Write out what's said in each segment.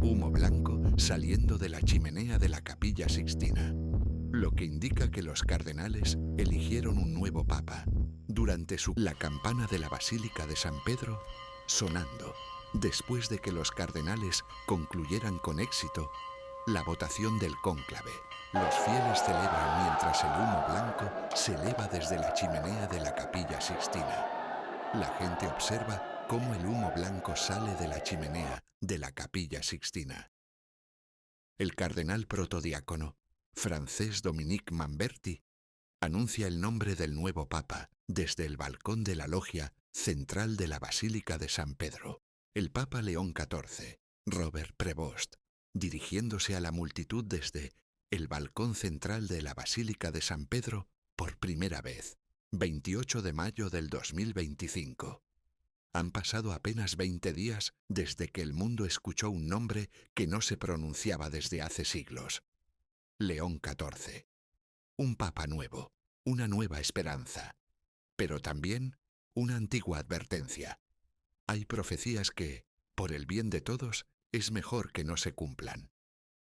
humo blanco saliendo de la chimenea de la Capilla Sixtina, lo que indica que los cardenales eligieron un nuevo papa. La campana de la Basílica de San Pedro sonando, después de que los cardenales concluyeran con éxito la votación del cónclave. Los fieles celebran mientras el humo blanco se eleva desde la chimenea de la Capilla Sixtina. La gente observa cómo el humo blanco sale de la chimenea de la Capilla Sixtina. El cardenal protodiácono, francés Dominique Mamberti, anuncia el nombre del nuevo papa desde el balcón de la logia central de la Basílica de San Pedro. El papa León XIV, Robert Prevost, dirigiéndose a la multitud desde el balcón central de la Basílica de San Pedro por primera vez, 28 de mayo del 2025. Han pasado apenas 20 días desde que el mundo escuchó un nombre que no se pronunciaba desde hace siglos. León XIV. Un papa nuevo, una nueva esperanza, pero también una antigua advertencia. Hay profecías que, por el bien de todos, es mejor que no se cumplan.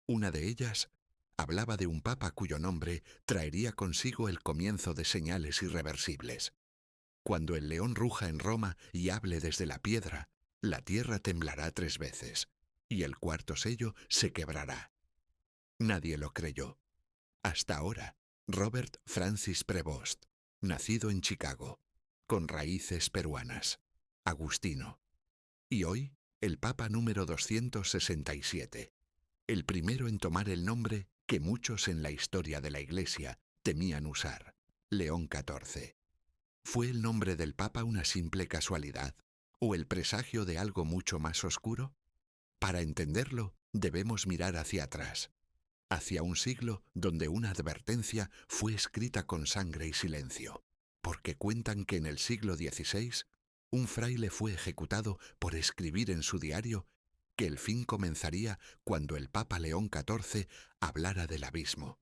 Una de ellas hablaba de un papa cuyo nombre traería consigo el comienzo de señales irreversibles. Cuando el león ruja en Roma y hable desde la piedra, la tierra temblará 3 veces, y el cuarto sello se quebrará. Nadie lo creyó. Hasta ahora, Robert Francis Prevost, nacido en Chicago, con raíces peruanas, agustino. Y hoy, el Papa número 267, el primero en tomar el nombre que muchos en la historia de la Iglesia temían usar, León XIV. ¿Fue el nombre del Papa una simple casualidad o el presagio de algo mucho más oscuro? Para entenderlo, debemos mirar hacia atrás, hacia un siglo donde una advertencia fue escrita con sangre y silencio, porque cuentan que en el siglo XVI un fraile fue ejecutado por escribir en su diario que el fin comenzaría cuando el Papa León XIV hablara del abismo.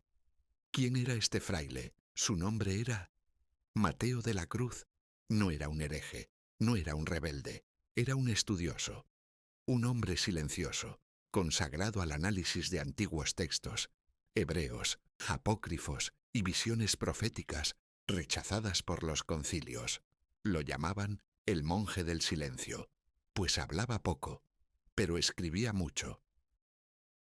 ¿Quién era este fraile? Su nombre era Mateo de la Cruz. No era un hereje, no era un rebelde, era un estudioso, un hombre silencioso, consagrado al análisis de antiguos textos, hebreos, apócrifos y visiones proféticas rechazadas por los concilios. Lo llamaban el monje del silencio, pues hablaba poco, pero escribía mucho.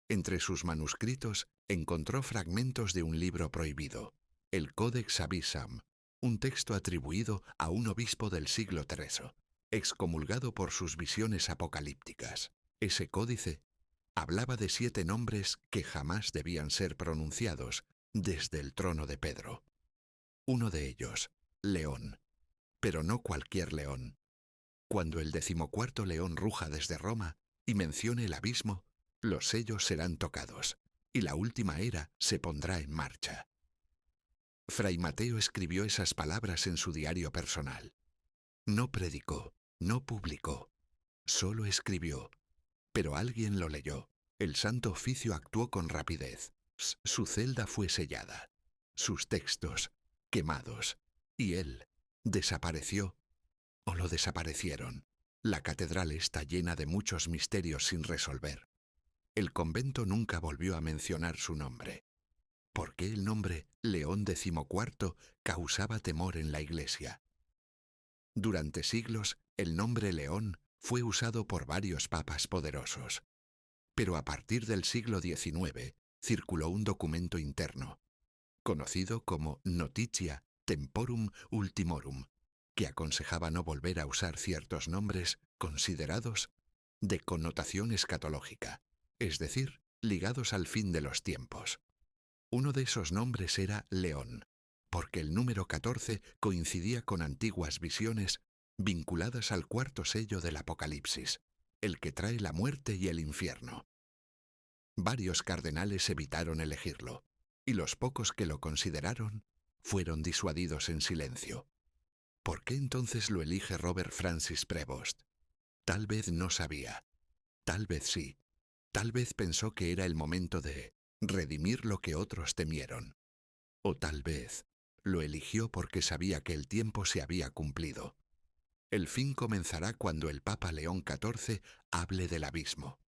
Entre sus manuscritos encontró fragmentos de un libro prohibido, el Codex Abyssam, un texto atribuido a un obispo del siglo III, excomulgado por sus visiones apocalípticas. Ese códice hablaba de 7 nombres que jamás debían ser pronunciados desde el trono de Pedro. Uno de ellos, León, pero no cualquier león. Cuando el 14º león ruja desde Roma y mencione el abismo, los sellos serán tocados y la última era se pondrá en marcha. Fray Mateo escribió esas palabras en su diario personal. No predicó, no publicó, solo escribió, pero alguien lo leyó. El Santo Oficio actuó con rapidez. Su celda fue sellada, sus textos quemados, y él desapareció, o lo desaparecieron. La catedral está llena de muchos misterios sin resolver. El convento nunca volvió a mencionar su nombre. ¿Por qué el nombre León XIV causaba temor en la Iglesia? Durante siglos, el nombre León fue usado por varios papas poderosos. Pero a partir del siglo XIX circuló un documento interno, conocido como Notitia Temporum Ultimorum, que aconsejaba no volver a usar ciertos nombres considerados de connotación escatológica, es decir, ligados al fin de los tiempos. Uno de esos nombres era León, porque el número 14 coincidía con antiguas visiones vinculadas al cuarto sello del Apocalipsis, el que trae la muerte y el infierno. Varios cardenales evitaron elegirlo, y los pocos que lo consideraron fueron disuadidos en silencio. ¿Por qué entonces lo elige Robert Francis Prevost? Tal vez no sabía, tal vez sí, tal vez pensó que era el momento de redimir lo que otros temieron. O tal vez lo eligió porque sabía que el tiempo se había cumplido. El fin comenzará cuando el Papa León XIV hable del abismo.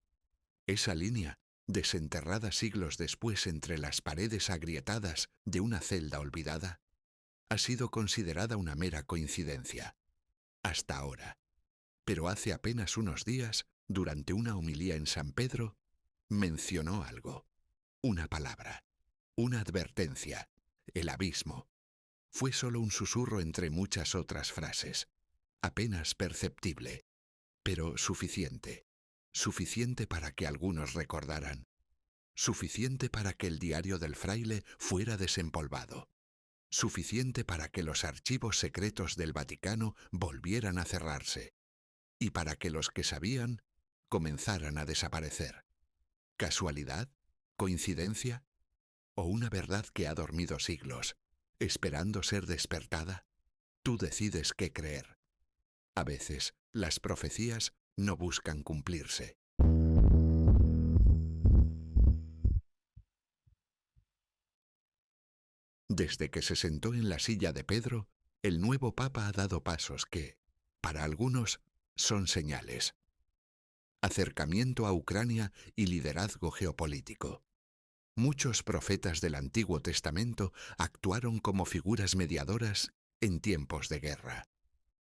Esa línea, desenterrada siglos después entre las paredes agrietadas de una celda olvidada, ha sido considerada una mera coincidencia. Hasta ahora. Pero hace apenas unos días, durante una homilía en San Pedro, mencionó algo. Una palabra. Una advertencia. El abismo. Fue solo un susurro entre muchas otras frases. Apenas perceptible. Pero suficiente. Suficiente para que algunos recordaran. Suficiente para que el diario del fraile fuera desempolvado. Suficiente para que los archivos secretos del Vaticano volvieran a cerrarse. Y para que los que sabían comenzaran a desaparecer. ¿Casualidad? ¿Coincidencia? ¿O una verdad que ha dormido siglos, esperando ser despertada? Tú decides qué creer. A veces, las profecías no buscan cumplirse. Desde que se sentó en la silla de Pedro, el nuevo Papa ha dado pasos que, para algunos, son señales. Acercamiento a Ucrania y liderazgo geopolítico. Muchos profetas del Antiguo Testamento actuaron como figuras mediadoras en tiempos de guerra,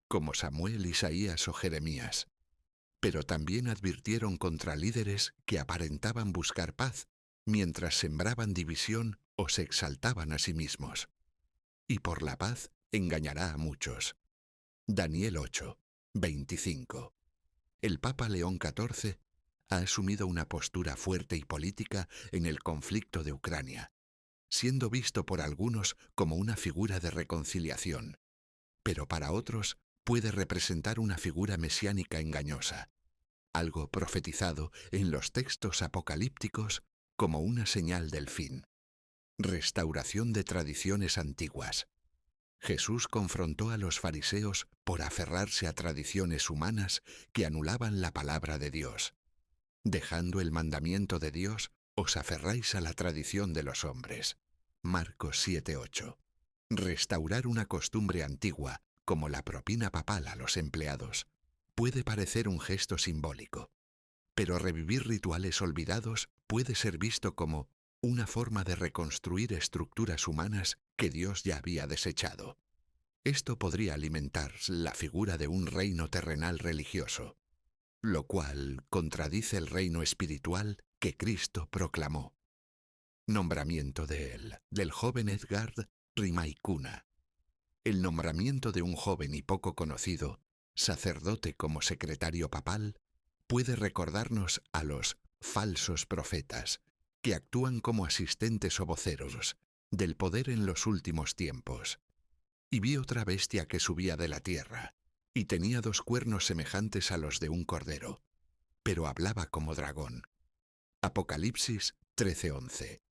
como Samuel, Isaías o Jeremías. Pero también advirtieron contra líderes que aparentaban buscar paz, mientras sembraban división o se exaltaban a sí mismos. Y por la paz engañará a muchos. Daniel 8, 25. El Papa León XIV ha asumido una postura fuerte y política en el conflicto de Ucrania, siendo visto por algunos como una figura de reconciliación, pero para otros puede representar una figura mesiánica engañosa, algo profetizado en los textos apocalípticos como una señal del fin. Restauración de tradiciones antiguas. Jesús confrontó a los fariseos por aferrarse a tradiciones humanas que anulaban la palabra de Dios. Dejando el mandamiento de Dios, os aferráis a la tradición de los hombres. Marcos 7:8. Restaurar una costumbre antigua, como la propina papal a los empleados, puede parecer un gesto simbólico, pero revivir rituales olvidados puede ser visto como una forma de reconstruir estructuras humanas que Dios ya había desechado. Esto podría alimentar la figura de un reino terrenal religioso, lo cual contradice el reino espiritual que Cristo proclamó. Nombramiento del joven Edgard Rimaikuna. El nombramiento de un joven y poco conocido, sacerdote como secretario papal, puede recordarnos a los falsos profetas, que actúan como asistentes o voceros del poder en los últimos tiempos. Y vi otra bestia que subía de la tierra, y tenía 2 cuernos semejantes a los de un cordero, pero hablaba como dragón. Apocalipsis 13:11.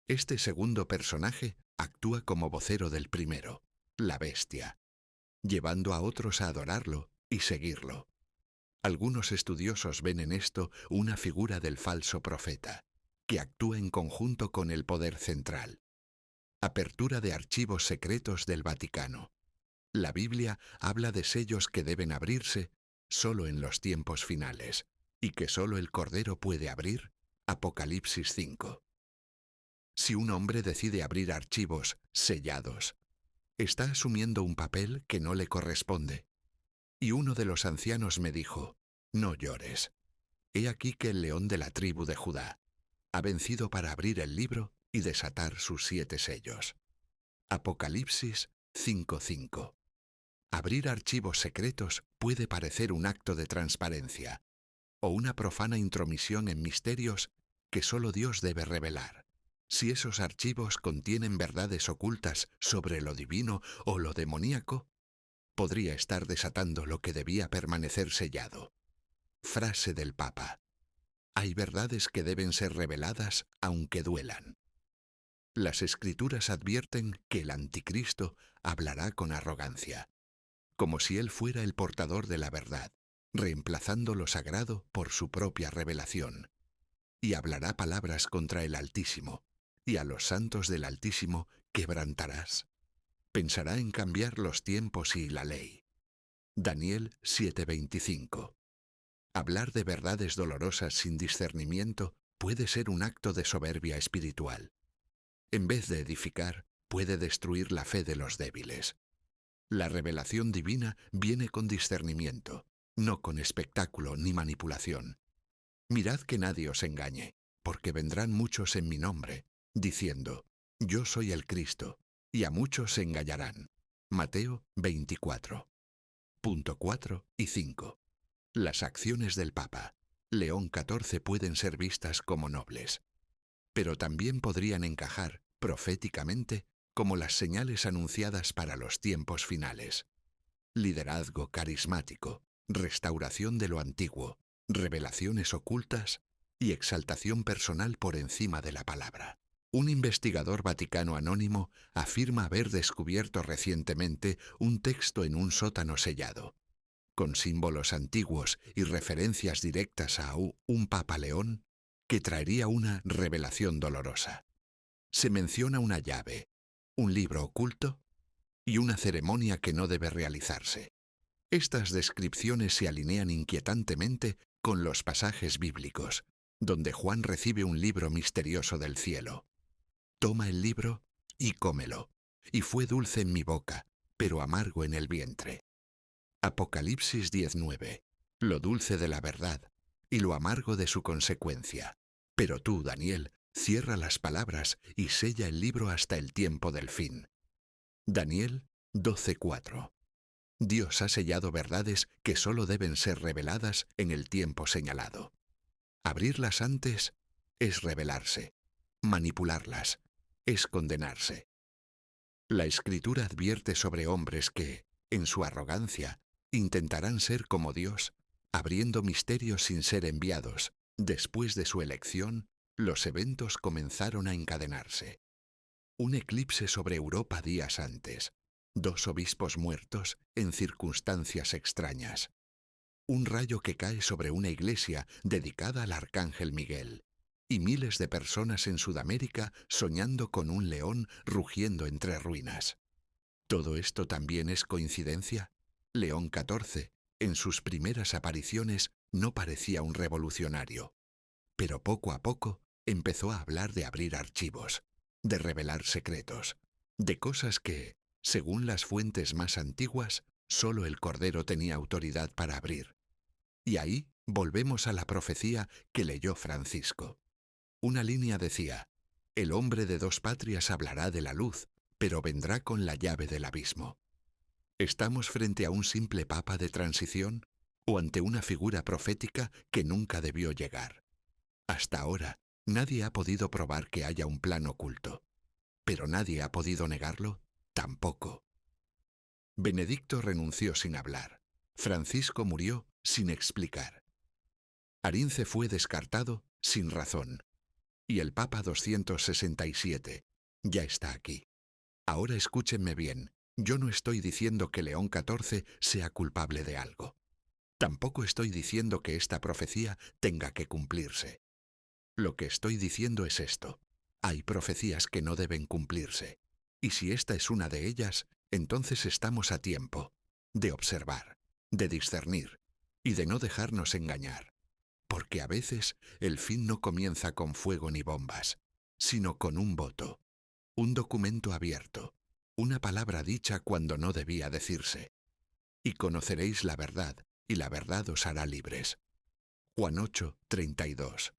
Este segundo personaje actúa como vocero del primero, la bestia, llevando a otros a adorarlo y seguirlo. Algunos estudiosos ven en esto una figura del falso profeta, que actúa en conjunto con el poder central. Apertura de archivos secretos del Vaticano. La Biblia habla de sellos que deben abrirse solo en los tiempos finales, y que solo el Cordero puede abrir. Apocalipsis 5. Si un hombre decide abrir archivos sellados, está asumiendo un papel que no le corresponde. Y uno de los ancianos me dijo: no llores. He aquí que el león de la tribu de Judá ha vencido para abrir el libro y desatar sus 7 sellos. Apocalipsis 5:5. Abrir archivos secretos puede parecer un acto de transparencia o una profana intromisión en misterios que solo Dios debe revelar. Si esos archivos contienen verdades ocultas sobre lo divino o lo demoníaco, podría estar desatando lo que debía permanecer sellado. Frase del Papa: hay verdades que deben ser reveladas aunque duelan. Las Escrituras advierten que el Anticristo hablará con arrogancia, como si él fuera el portador de la verdad, reemplazando lo sagrado por su propia revelación. Y hablará palabras contra el Altísimo, y a los santos del Altísimo quebrantarás. Pensará en cambiar los tiempos y la ley. Daniel 7:25. Hablar de verdades dolorosas sin discernimiento puede ser un acto de soberbia espiritual. En vez de edificar, puede destruir la fe de los débiles. La revelación divina viene con discernimiento, no con espectáculo ni manipulación. Mirad que nadie os engañe, porque vendrán muchos en mi nombre, diciendo, yo soy el Cristo, y a muchos se engañarán. Mateo 24. Punto 4 y 5. Las acciones del Papa León XIV pueden ser vistas como nobles, pero también podrían encajar, proféticamente, como las señales anunciadas para los tiempos finales. Liderazgo carismático, restauración de lo antiguo, revelaciones ocultas y exaltación personal por encima de la palabra. Un investigador vaticano anónimo afirma haber descubierto recientemente un texto en un sótano sellado, con símbolos antiguos y referencias directas a un Papa León, que traería una revelación dolorosa. Se menciona una llave, un libro oculto y una ceremonia que no debe realizarse. Estas descripciones se alinean inquietantemente con los pasajes bíblicos, donde Juan recibe un libro misterioso del cielo. Toma el libro y cómelo, y fue dulce en mi boca, pero amargo en el vientre. Apocalipsis 19. Lo dulce de la verdad y lo amargo de su consecuencia. Pero tú, Daniel, cierra las palabras y sella el libro hasta el tiempo del fin. Daniel 12:4. Dios ha sellado verdades que solo deben ser reveladas en el tiempo señalado. Abrirlas antes es revelarse. Manipularlas es condenarse. La Escritura advierte sobre hombres que, en su arrogancia, intentarán ser como Dios, abriendo misterios sin ser enviados. Después de su elección, los eventos comenzaron a encadenarse. Un eclipse sobre Europa días antes. 2 obispos muertos en circunstancias extrañas. Un rayo que cae sobre una iglesia dedicada al Arcángel Miguel. Y miles de personas en Sudamérica soñando con un león rugiendo entre ruinas. ¿Todo esto también es coincidencia? León XIV, en sus primeras apariciones, no parecía un revolucionario. Pero poco a poco empezó a hablar de abrir archivos, de revelar secretos, de cosas que, según las fuentes más antiguas, solo el Cordero tenía autoridad para abrir. Y ahí volvemos a la profecía que leyó Francisco. Una línea decía, el hombre de 2 patrias hablará de la luz, pero vendrá con la llave del abismo. ¿Estamos frente a un simple papa de transición o ante una figura profética que nunca debió llegar? Hasta ahora, nadie ha podido probar que haya un plan oculto. ¿Pero nadie ha podido negarlo? Tampoco. Benedicto renunció sin hablar. Francisco murió sin explicar. Arinze fue descartado sin razón. Y el Papa 267 ya está aquí. Ahora escúchenme bien, yo no estoy diciendo que León XIV sea culpable de algo. Tampoco estoy diciendo que esta profecía tenga que cumplirse. Lo que estoy diciendo es esto. Hay profecías que no deben cumplirse. Y si esta es una de ellas, entonces estamos a tiempo de observar, de discernir y de no dejarnos engañar. Porque a veces el fin no comienza con fuego ni bombas, sino con un voto, un documento abierto, una palabra dicha cuando no debía decirse. Y conoceréis la verdad, y la verdad os hará libres. Juan 8:32.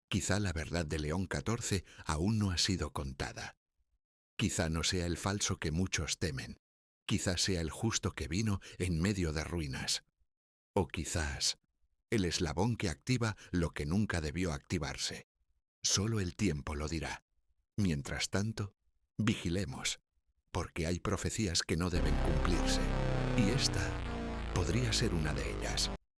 Quizá la verdad de León XIV aún no ha sido contada. Quizá no sea el falso que muchos temen. Quizá sea el justo que vino en medio de ruinas. O quizás el eslabón que activa lo que nunca debió activarse. Solo el tiempo lo dirá. Mientras tanto, vigilemos, porque hay profecías que no deben cumplirse, y esta podría ser una de ellas.